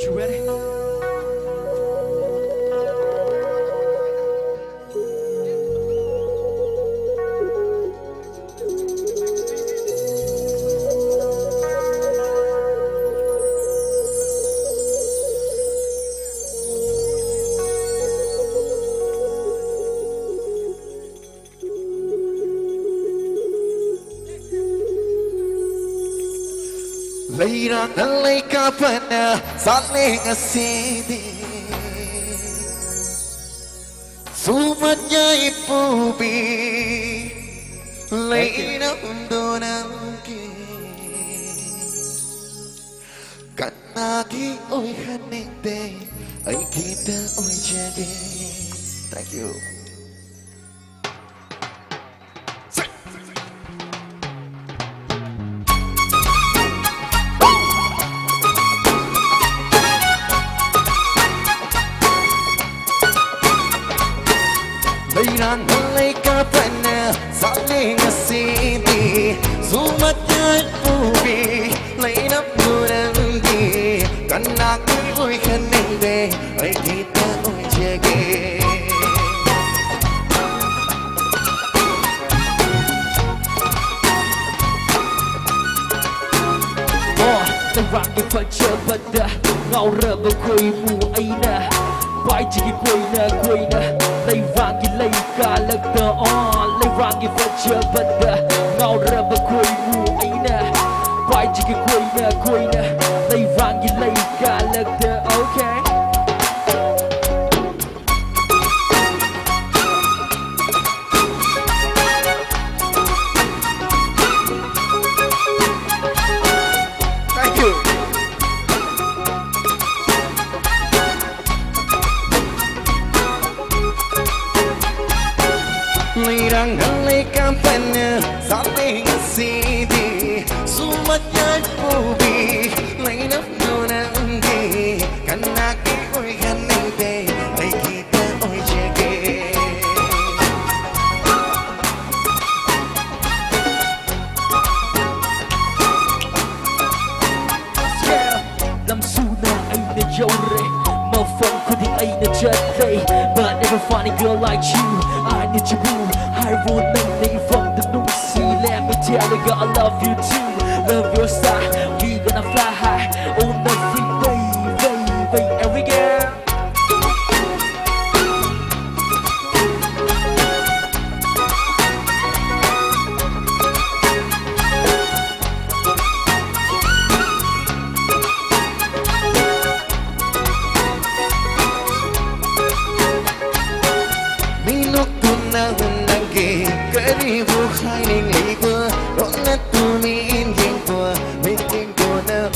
you ready? Leira nalika pana saling asidi Sumanya ipubi Leira undonangi Kanagi oi hanite Ay kita oi jadi. Thank you. Leira nalika pana saling asidi Sumanya ipubi Leira undonangi Kanagi oi hanite Ay kita oi jadi. Tôi rằng cái phần chờ bật đà ngao rơ và quay mù ấy nè Bài chỉ cái quay nè Lấy vàng cái lấy cả lật tờ lấy vàng cái phần chờ bật đà ngao rơ và quay mù ấy nè Bài chỉ cái quay nè Lấy vàng cái lấy cả lật tờ ok. Leira nalika pana saling asidi Sumanya ipubi Leira undonangi Kanagi oi hanite Ay kita oi jadi. Làm su na ay na yore Mà phong ko din ay na jatay But never find a girl like you I need you boo I won't name from the blue sea Let me tell you girl I love you too Love your style We gonna fly high On the freeway Every girl. Karibu hiding labor Don't let me in game for making gonna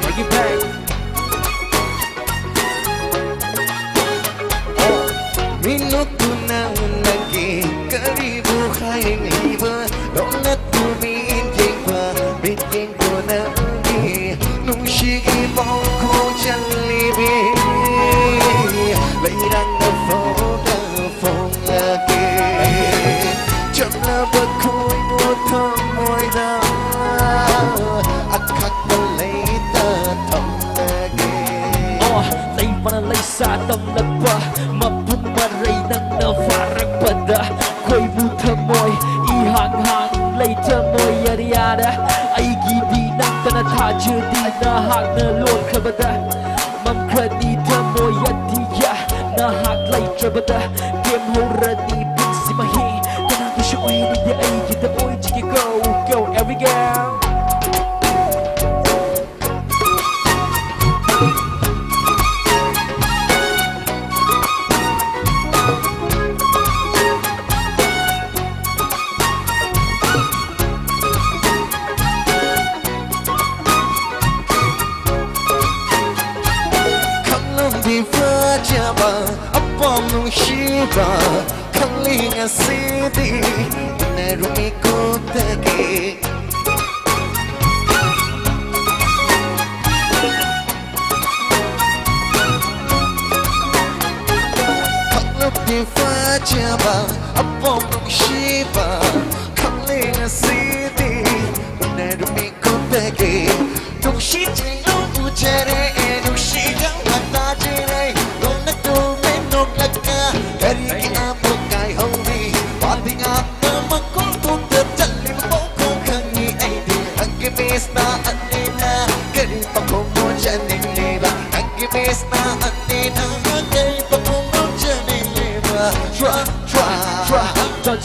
Bring it back. Minutuna unagi Karibu hiding labor Don't let me in game for making gonna Nung shigi bongko jalibi Leira na phong lagi Chậm là bật khôi một thơm môi đau Khắc ta lấy ta thầm lagi Lấy mana lấy sa tâm lập ba Mapun maray nang navarang pada Ko'y buta mo'y ihang-hang Lấy ta mo'y yada Ay gidi nang tanataja Di nahag na lord kabada Mam kredi ta mo'y yadiya Nahag lay trabada Game hora ni bin si mahi Tanang kisyo'y hindi ay kita oy Chiki go every girl. Diva jaba apam nung shiba kaling asidi nerumi kotagi Kalap diva jaba apam nung shiba kaling asidi nerumi kotagi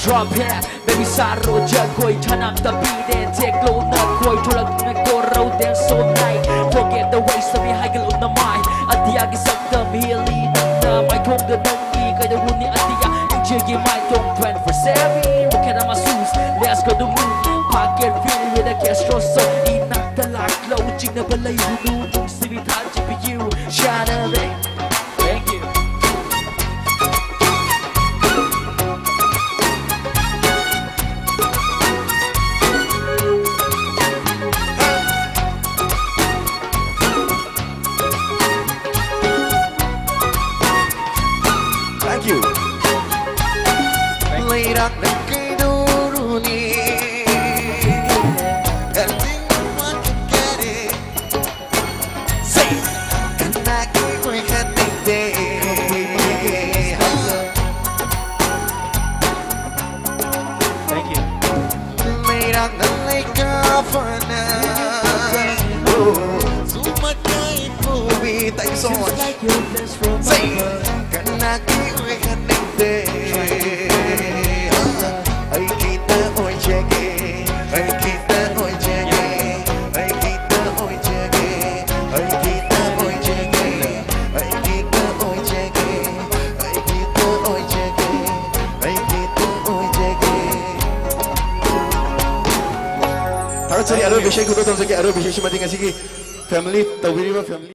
drop here baby saro jagoi chanam the beat and take low na koi tholak na ko road and so night forget the ways of me high on the mind adia ki saktam hili na mai thong the nang ni ka da hun ni adia jigi mai tong 24/7 look at my shoes let's go to move pocket filled with a castro so inak the lock low jing na balay nu nu sibi than gpu shana thank you Thank you. Lairak na kay duruni, and didn't want to get it. Say, kanaki ko'y katindi. thank you Lairak na lay ka pa na. Sumakay puwi. Thank you so much. like your best from Say, kanaki ko'y katindi. Ay kita oy cheque, ay kita oy cheque, ay kita oy cheque, ay kita oy cheque, ay kita oy cheque, ay kita oy cheque, ay kita oy cheque. 다같이 아로 비시 그로 덤석이 아로 비시 시마딩 가시기 패밀리 더비리와 패밀리